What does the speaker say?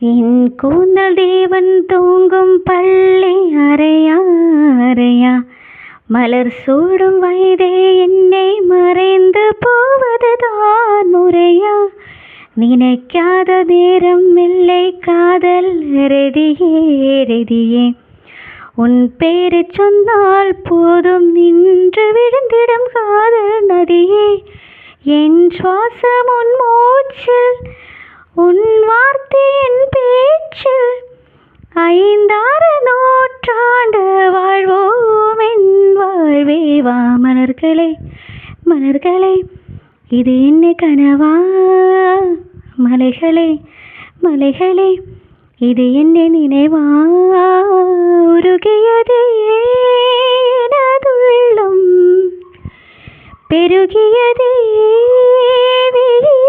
என் கூந்தல் தேவன் தூங்கும் பள்ளி அறையா அறையா, மலர் சூடும் வயதே என்னை மறைந்து போவதுதான் முறையா, நினைக்காத நேரம் இல்லை காதல் ரெதியே ரெதியே, உன் பேரை சொன்னால் போதும் நின்று விழுந்திடும் காதல் நதியே, என் சுவாசம் உன் மூச்சில் உன் வார்த்தை என் பேச்சில், 5-6 நூற்றாண்டு வாழ்வோம் என் வாழ்வே வா. மலர்களே மலர்களே இது என்ன கனவா, மலைகளே மலைகளே இது என்ன நினைவா, உருகியதே எனதுள்ளம் பெருகியதே விழி